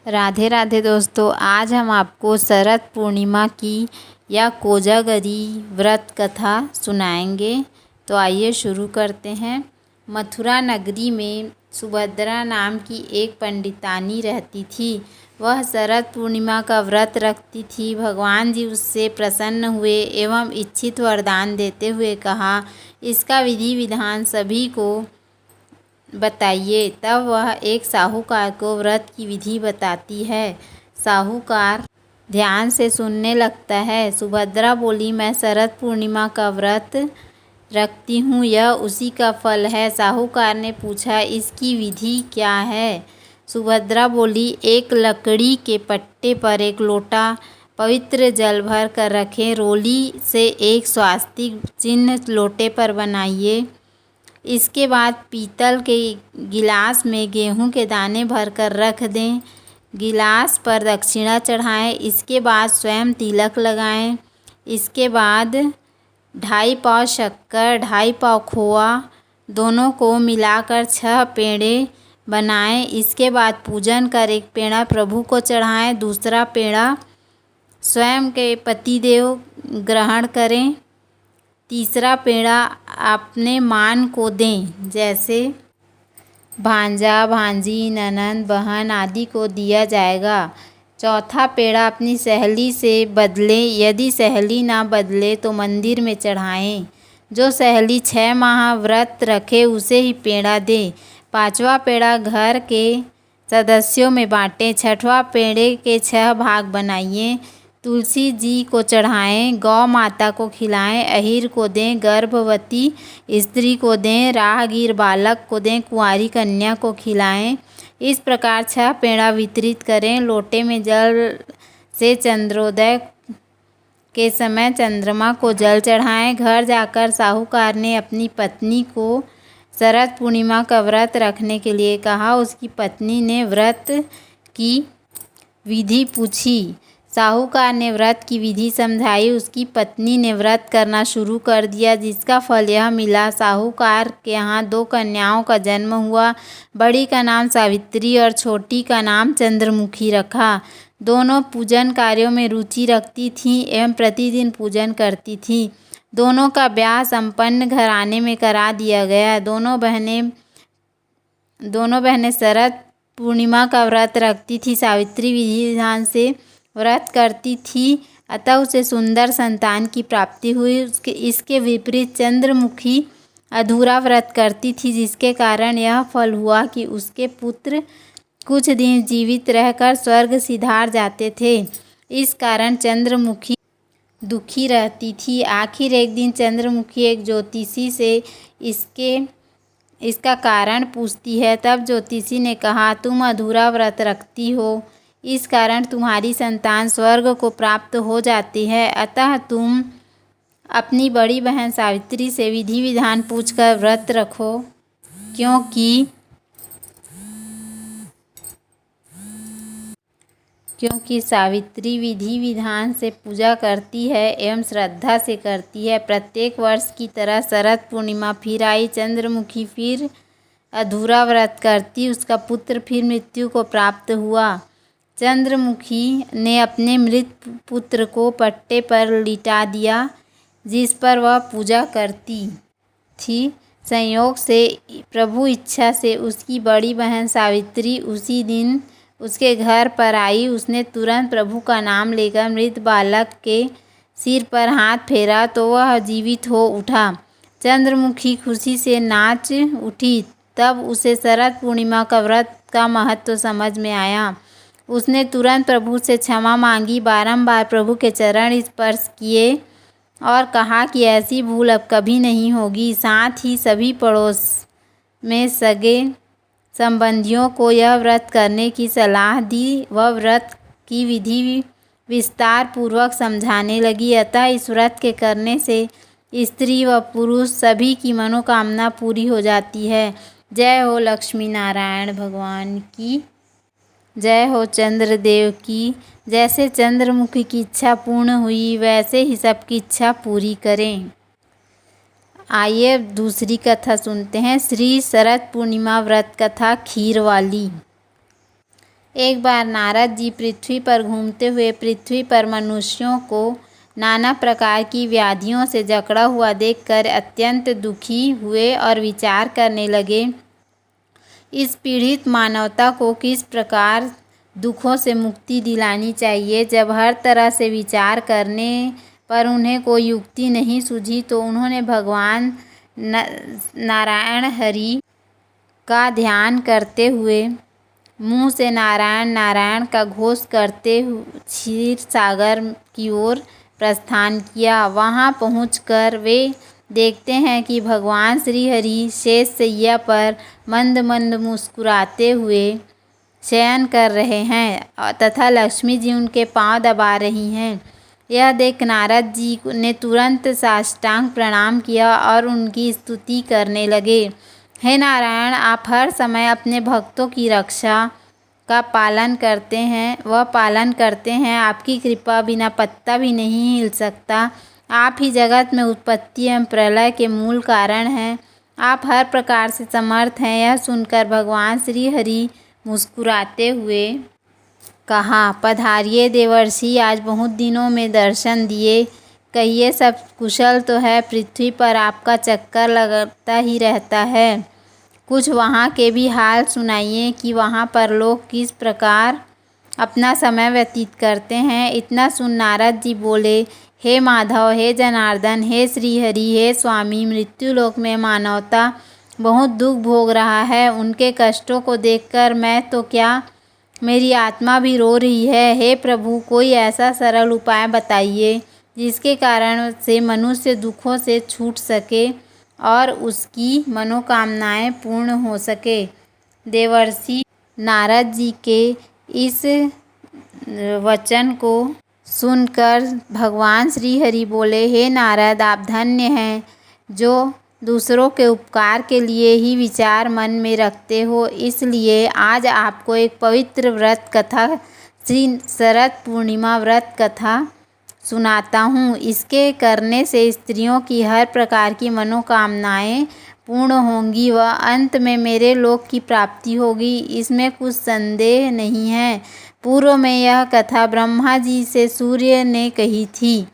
राधे राधे दोस्तों, आज हम आपको शरद पूर्णिमा की या कोजागरी व्रत कथा सुनाएंगे। तो आइए शुरू करते हैं। मथुरा नगरी में सुभद्रा नाम की एक पंडितानी रहती थी। वह शरद पूर्णिमा का व्रत रखती थी। भगवान जी उससे प्रसन्न हुए एवं इच्छित वरदान देते हुए कहा, इसका विधि विधान सभी को बताइए। तब वह एक साहूकार को व्रत की विधि बताती है। साहूकार ध्यान से सुनने लगता है। सुभद्रा बोली, मैं शरद पूर्णिमा का व्रत रखती हूँ, यह उसी का फल है। साहूकार ने पूछा, इसकी विधि क्या है? सुभद्रा बोली, एक लकड़ी के पट्टे पर एक लोटा पवित्र जल भर कर रखें। रोली से एक स्वास्तिक चिन्ह लोटे पर बनाइए। इसके बाद पीतल के गिलास में गेहूं के दाने भरकर रख दें। गिलास पर दक्षिणा चढ़ाएं। इसके बाद स्वयं तिलक लगाएं। इसके बाद 2.5 पाव शक्कर 2.5 पाव खोआ दोनों को मिलाकर 6 पेड़े बनाएं। इसके बाद पूजन कर एक पेड़ा प्रभु को चढ़ाएं। दूसरा पेड़ा स्वयं के पतिदेव ग्रहण करें। तीसरा पेड़ा अपने मान को दें, जैसे भांजा, भांजी, ननंद, बहन आदि को दिया जाएगा। चौथा पेड़ा अपनी सहेली से बदलें। यदि सहेली ना बदले तो मंदिर में चढ़ाएं। जो सहेली 6 माह व्रत रखे उसे ही पेड़ा दें। 5वां पेड़ा घर के सदस्यों में बांटें। 6वां पेड़े के 6 भाग बनाइए। तुलसी जी को चढ़ाएं। गौ माता को खिलाएं। अहीर को दें। गर्भवती स्त्री को दें। राहगीर बालक को दें। कुंवारी कन्या को खिलाएं। इस प्रकार 6 पेड़ा वितरित करें। लोटे में जल से चंद्रोदय के समय चंद्रमा को जल चढ़ाएं। घर जाकर साहूकार ने अपनी पत्नी को शरद पूर्णिमा का व्रत रखने के लिए कहा। उसकी पत्नी ने व्रत की विधि पूछी। साहूकार ने व्रत की विधि समझाई। उसकी पत्नी ने व्रत करना शुरू कर दिया, जिसका फल यह मिला। साहूकार के यहाँ 2 कन्याओं का जन्म हुआ। बड़ी का नाम सावित्री और छोटी का नाम चंद्रमुखी रखा। दोनों पूजन कार्यों में रुचि रखती थीं एवं प्रतिदिन पूजन करती थीं। दोनों का ब्याह संपन्न घराने में करा दिया गया। दोनों बहनें शरद पूर्णिमा का व्रत रखती थी। सावित्री विधि विधान से व्रत करती थी, अतः उसे सुंदर संतान की प्राप्ति हुई। इसके विपरीत चंद्रमुखी अधूरा व्रत करती थी, जिसके कारण यह फल हुआ कि उसके पुत्र कुछ दिन जीवित रहकर स्वर्ग सिधार जाते थे। इस कारण चंद्रमुखी दुखी रहती थी। आखिर एक दिन चंद्रमुखी एक ज्योतिषी से इसका कारण पूछती है। तब ज्योतिषी ने कहा, तुम अधूरा व्रत रखती हो, इस कारण तुम्हारी संतान स्वर्ग को प्राप्त हो जाती है। अतः तुम अपनी बड़ी बहन सावित्री से विधि विधान पूछकर व्रत रखो, क्योंकि सावित्री विधि विधान से पूजा करती है एवं श्रद्धा से करती है। प्रत्येक वर्ष की तरह शरद पूर्णिमा फिर आई। चंद्रमुखी फिर अधूरा व्रत करती। उसका पुत्र फिर मृत्यु को प्राप्त हुआ। चंद्रमुखी ने अपने मृत पुत्र को पट्टे पर लिटा दिया, जिस पर वह पूजा करती थी। संयोग से प्रभु इच्छा से उसकी बड़ी बहन सावित्री उसी दिन उसके घर पर आई। उसने तुरंत प्रभु का नाम लेकर मृत बालक के सिर पर हाथ फेरा तो वह जीवित हो उठा। चंद्रमुखी खुशी से नाच उठी। तब उसे शरद पूर्णिमा का व्रत का महत्व समझ में आया। उसने तुरंत प्रभु से क्षमा मांगी, बारंबार प्रभु के चरण स्पर्श किए और कहा कि ऐसी भूल अब कभी नहीं होगी। साथ ही सभी पड़ोस में सगे संबंधियों को यह व्रत करने की सलाह दी। वह व्रत की विधि विस्तार पूर्वक समझाने लगी। अतः इस व्रत के करने से स्त्री व पुरुष सभी की मनोकामना पूरी हो जाती है। जय हो लक्ष्मी नारायण भगवान की। जय हो चंद्रदेव की। जैसे चंद्रमुखी की इच्छा पूर्ण हुई, वैसे ही सबकी इच्छा पूरी करें। आइए दूसरी कथा सुनते हैं। श्री शरद पूर्णिमा व्रत कथा खीर वाली। एक बार नारद जी पृथ्वी पर घूमते हुए पृथ्वी पर मनुष्यों को नाना प्रकार की व्याधियों से जकड़ा हुआ देखकर अत्यंत दुखी हुए और विचार करने लगे, इस पीड़ित मानवता को किस प्रकार दुखों से मुक्ति दिलानी चाहिए। जब हर तरह से विचार करने पर उन्हें कोई युक्ति नहीं सूझी तो उन्होंने भगवान नारायण हरि का ध्यान करते हुए मुँह से नारायण नारायण का घोष करते क्षीर सागर की ओर प्रस्थान किया। वहाँ पहुंचकर वे देखते हैं कि भगवान श्री हरि शेष शैया पर मंद मंद मुस्कुराते हुए शयन कर रहे हैं तथा लक्ष्मी जी उनके पांव दबा रही हैं। यह देख नारद जी ने तुरंत साष्टांग प्रणाम किया और उनकी स्तुति करने लगे। हे नारायण, आप हर समय अपने भक्तों की रक्षा का पालन करते हैं। आपकी कृपा बिना पत्ता भी नहीं हिल सकता। आप ही जगत में उत्पत्ति एवं प्रलय के मूल कारण हैं। आप हर प्रकार से समर्थ हैं। यह सुनकर भगवान श्री हरि मुस्कुराते हुए कहा, पधारिए देवर्षि, आज बहुत दिनों में दर्शन दिए। कहिए सब कुशल तो है। पृथ्वी पर आपका चक्कर लगता ही रहता है। कुछ वहाँ के भी हाल सुनाइए कि वहाँ पर लोग किस प्रकार अपना समय व्यतीत करते हैं। इतना सुन नारद जी बोले, हे माधव, हे जनार्दन, हे श्री हरि, हे स्वामी, मृत्युलोक में मानवता बहुत दुख भोग रहा है। उनके कष्टों को देखकर मैं तो क्या, मेरी आत्मा भी रो रही है। हे प्रभु, कोई ऐसा सरल उपाय बताइए जिसके कारण से मनुष्य दुखों से छूट सके और उसकी मनोकामनाएं पूर्ण हो सके। देवर्षि नारद जी के इस वचन को सुनकर भगवान श्री हरि बोले, हे नारद, आप धन्य हैं जो दूसरों के उपकार के लिए ही विचार मन में रखते हो। इसलिए आज आपको एक पवित्र व्रत कथा, श्री शरद पूर्णिमा व्रत कथा सुनाता हूँ। इसके करने से स्त्रियों की हर प्रकार की मनोकामनाएं पूर्ण होंगी व अंत में मेरे लोक की प्राप्ति होगी, इसमें कुछ संदेह नहीं है। पूर्व में यह कथा ब्रह्मा जी से सूर्य ने कही थी,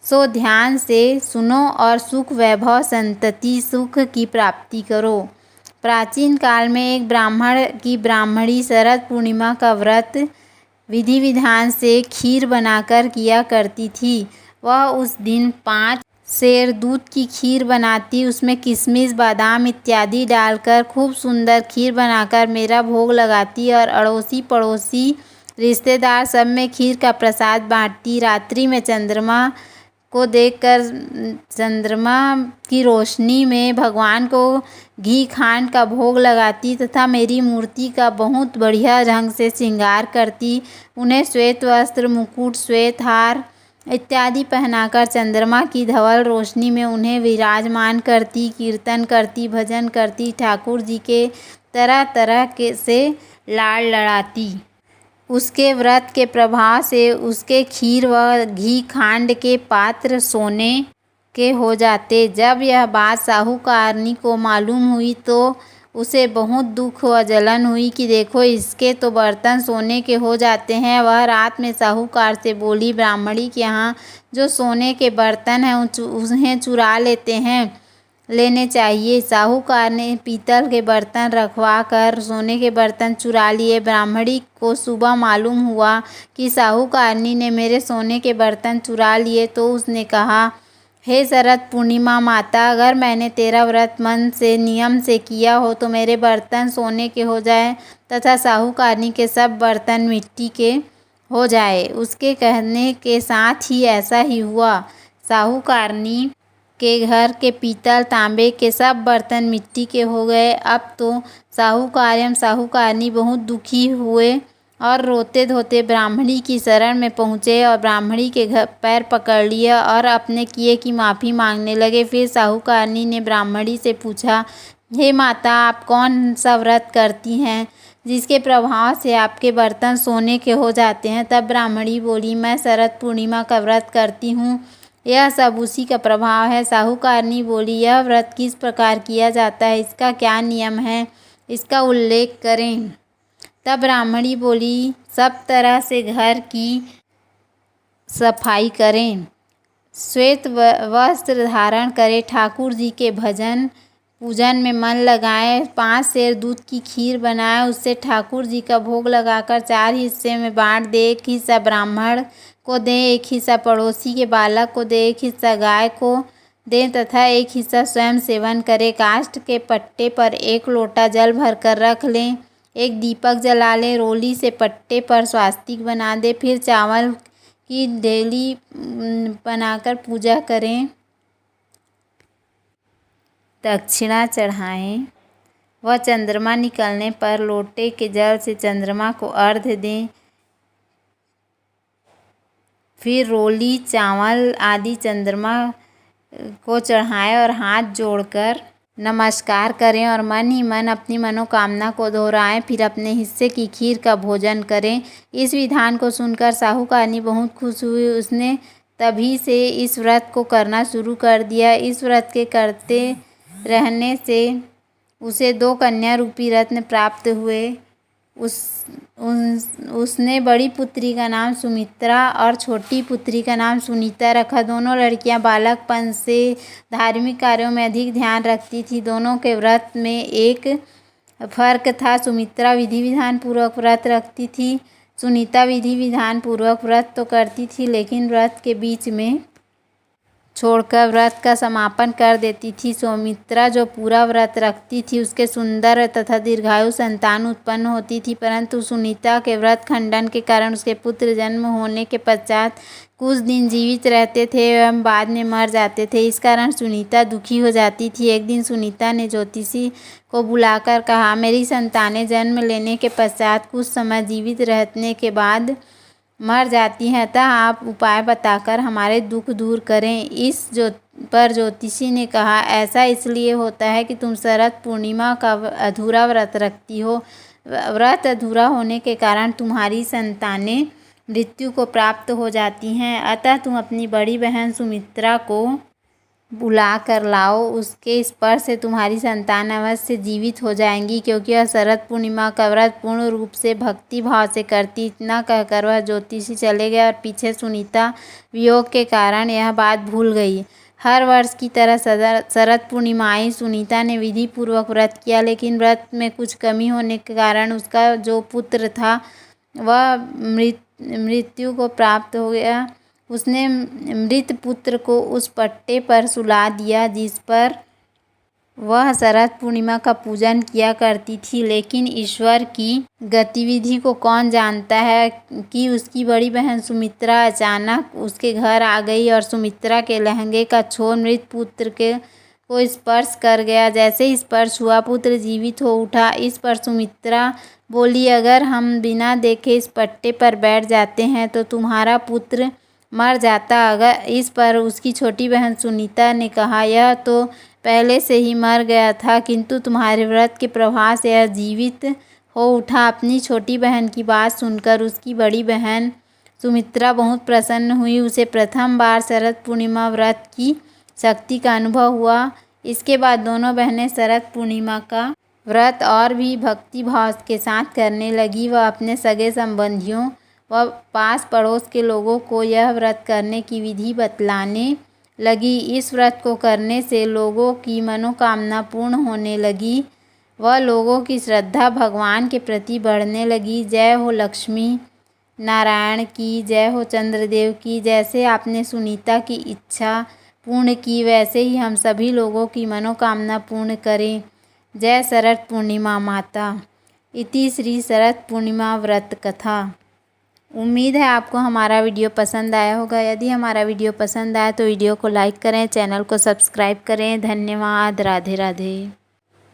सो ध्यान से सुनो और सुख वैभव संतति सुख की प्राप्ति करो। प्राचीन काल में एक ब्राह्मण की ब्राह्मणी शरद पूर्णिमा का व्रत विधि विधान से खीर बनाकर किया करती थी। वह उस दिन 5 सेर दूध की खीर बनाती, उसमें किशमिश बादाम इत्यादि डालकर खूब सुंदर खीर बनाकर मेरा भोग लगाती और अड़ोसी पड़ोसी रिश्तेदार सब में खीर का प्रसाद बांटती। रात्रि में चंद्रमा को देखकर चंद्रमा की रोशनी में भगवान को घी खांड का भोग लगाती तथा मेरी मूर्ति का बहुत बढ़िया ढंग से श्रृंगार करती। उन्हें श्वेत वस्त्र, मुकुट, श्वेत हार इत्यादि पहनाकर चंद्रमा की धवल रोशनी में उन्हें विराजमान करती, कीर्तन करती, भजन करती, ठाकुर जी के तरह तरह के से लाड़ लड़ाती। उसके व्रत के प्रभाव से उसके खीर व घी खांड के पात्र सोने के हो जाते। जब यह बात साहूकारनी को मालूम हुई तो उसे बहुत दुख व जलन हुई कि देखो, इसके तो बर्तन सोने के हो जाते हैं। वह रात में साहूकार से बोली, ब्राह्मणी के यहाँ जो सोने के बर्तन हैं उन्हें चुरा लेने चाहिए। साहूकार ने पीतल के बर्तन रखवा कर सोने के बर्तन चुरा लिए। ब्राह्मणी को सुबह मालूम हुआ कि साहूकारनी ने मेरे सोने के बर्तन चुरा लिए तो उसने कहा, हे शरद पूर्णिमा माता, अगर मैंने तेरा व्रत मन से नियम से किया हो तो मेरे बर्तन सोने के हो जाए तथा साहूकारनी के सब बर्तन मिट्टी के हो जाए। उसके कहने के साथ ही ऐसा ही हुआ। साहूकारनी के घर के पीतल तांबे के सब बर्तन मिट्टी के हो गए। अब तो साहूकार एवं साहूकारनी बहुत दुखी हुए और रोते धोते ब्राह्मणी की शरण में पहुँचे और ब्राह्मणी के घर पैर पकड़ लिया और अपने किए की माफ़ी मांगने लगे। फिर साहूकारनी ने ब्राह्मणी से पूछा, हे माता, आप कौन सा व्रत करती हैं जिसके प्रभाव से आपके बर्तन सोने के हो जाते हैं? तब ब्राह्मणी बोली, मैं शरद पूर्णिमा का व्रत करती हूँ, यह सब उसी का प्रभाव है। साहूकारनी बोली, यह व्रत किस प्रकार किया जाता है, इसका क्या नियम है, इसका उल्लेख करें। तब ब्राह्मणी बोली, सब तरह से घर की सफाई करें, श्वेत वस्त्र धारण करें, ठाकुर जी के भजन पूजन में मन लगाएं, 5 सेर दूध की खीर बनाएं, उससे ठाकुर जी का भोग लगाकर 4 हिस्से में बांट दें। 1 हिस्सा ब्राह्मण को दें, 1 हिस्सा पड़ोसी के बालक को दें, 1 हिस्सा गाय को दें तथा 1 हिस्सा स्वयं सेवन करें। काष्ठ के पट्टे पर 1 लोटा जल भरकर रख लें, 1 दीपक जला लें, रोली से पट्टे पर स्वास्तिक बना दें, फिर चावल की डेली बनाकर पूजा करें, दक्षिणा चढ़ाएं व चंद्रमा निकलने पर लोटे के जल से चंद्रमा को अर्घ्य दें। फिर रोली, चावल आदि चंद्रमा को चढ़ाएं और हाथ जोड़कर नमस्कार करें और मन ही मन अपनी मनोकामना को दोहराएं। फिर अपने हिस्से की खीर का भोजन करें। इस विधान को सुनकर साहूकारनी बहुत खुश हुई। उसने तभी से इस व्रत को करना शुरू कर दिया। इस व्रत के करते रहने से उसे 2 कन्या रूपी रत्न प्राप्त हुए। उसने बड़ी पुत्री का नाम सुमित्रा और छोटी पुत्री का नाम सुनीता रखा। दोनों लड़कियां बालकपन से धार्मिक कार्यों में अधिक ध्यान रखती थी। दोनों के व्रत में एक फर्क था। सुमित्रा विधि विधान पूर्वक व्रत रखती थी, सुनीता विधि विधान पूर्वक व्रत तो करती थी, लेकिन व्रत के बीच में छोड़कर व्रत का समापन कर देती थी। सुमित्रा जो पूरा व्रत रखती थी, उसके सुंदर तथा दीर्घायु संतान उत्पन्न होती थी, परंतु सुनीता के व्रत खंडन के कारण उसके पुत्र जन्म होने के पश्चात कुछ दिन जीवित रहते थे एवं बाद में मर जाते थे। इस कारण सुनीता दुखी हो जाती थी। एक दिन सुनीता ने ज्योतिषी को बुलाकर कहा, मेरी संतानें जन्म लेने के पश्चात कुछ समय जीवित रहने के बाद मर जाती हैं, अतः आप उपाय बताकर हमारे दुख दूर करें। इस पर ज्योतिषी ने कहा, ऐसा इसलिए होता है कि तुम शरद पूर्णिमा का अधूरा व्रत रखती हो। व्रत अधूरा होने के कारण तुम्हारी संतानें मृत्यु को प्राप्त हो जाती हैं, अतः तुम अपनी बड़ी बहन सुमित्रा को बुला कर लाओ। उसके स्पर्श से तुम्हारी संतान अवश्य जीवित हो जाएंगी, क्योंकि वह शरद पूर्णिमा का व्रत पूर्ण रूप से भक्ति भाव से करती। इतना कहकर वह ज्योतिषी चले गए और पीछे सुनीता वियोग के कारण यह बात भूल गई। हर वर्ष की तरह शरद पूर्णिमा आई। सुनीता ने विधि पूर्वक व्रत किया, लेकिन व्रत में कुछ कमी होने के कारण उसका जो पुत्र था वह मृत्यु को प्राप्त हो गया। उसने मृत पुत्र को उस पट्टे पर सुला दिया जिस पर वह शरद पूर्णिमा का पूजन किया करती थी। लेकिन ईश्वर की गतिविधि को कौन जानता है कि उसकी बड़ी बहन सुमित्रा अचानक उसके घर आ गई और सुमित्रा के लहंगे का छोर मृत पुत्र को स्पर्श कर गया। जैसे ही स्पर्श हुआ, पुत्र जीवित हो उठा। इस पर सुमित्रा बोली, अगर हम बिना देखे इस पट्टे पर बैठ जाते हैं तो तुम्हारा पुत्र मर जाता। अगर इस पर उसकी छोटी बहन सुनीता ने कहा, यह तो पहले से ही मर गया था, किंतु तुम्हारे व्रत के प्रभाव से यह जीवित हो उठा। अपनी छोटी बहन की बात सुनकर उसकी बड़ी बहन सुमित्रा बहुत प्रसन्न हुई। उसे प्रथम बार शरद पूर्णिमा व्रत की शक्ति का अनुभव हुआ। इसके बाद दोनों बहनें शरद पूर्णिमा का व्रत और भी भक्ति भाव के साथ करने लगी। वह अपने सगे संबंधियों व पास पड़ोस के लोगों को यह व्रत करने की विधि बतलाने लगी। इस व्रत को करने से लोगों की मनोकामना पूर्ण होने लगी व लोगों की श्रद्धा भगवान के प्रति बढ़ने लगी। जय हो लक्ष्मी नारायण की, जय हो चंद्रदेव की। जैसे आपने सुनीता की इच्छा पूर्ण की, वैसे ही हम सभी लोगों की मनोकामना पूर्ण करें। जय शरद पूर्णिमा माता। इति श्री शरद पूर्णिमा व्रत कथा। उम्मीद है आपको हमारा वीडियो पसंद आया होगा। यदि हमारा वीडियो पसंद आया तो वीडियो को लाइक करें, चैनल को सब्सक्राइब करें। धन्यवाद। राधे राधे।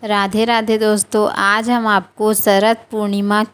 राधे राधे दोस्तों, आज हम आपको शरद पूर्णिमा की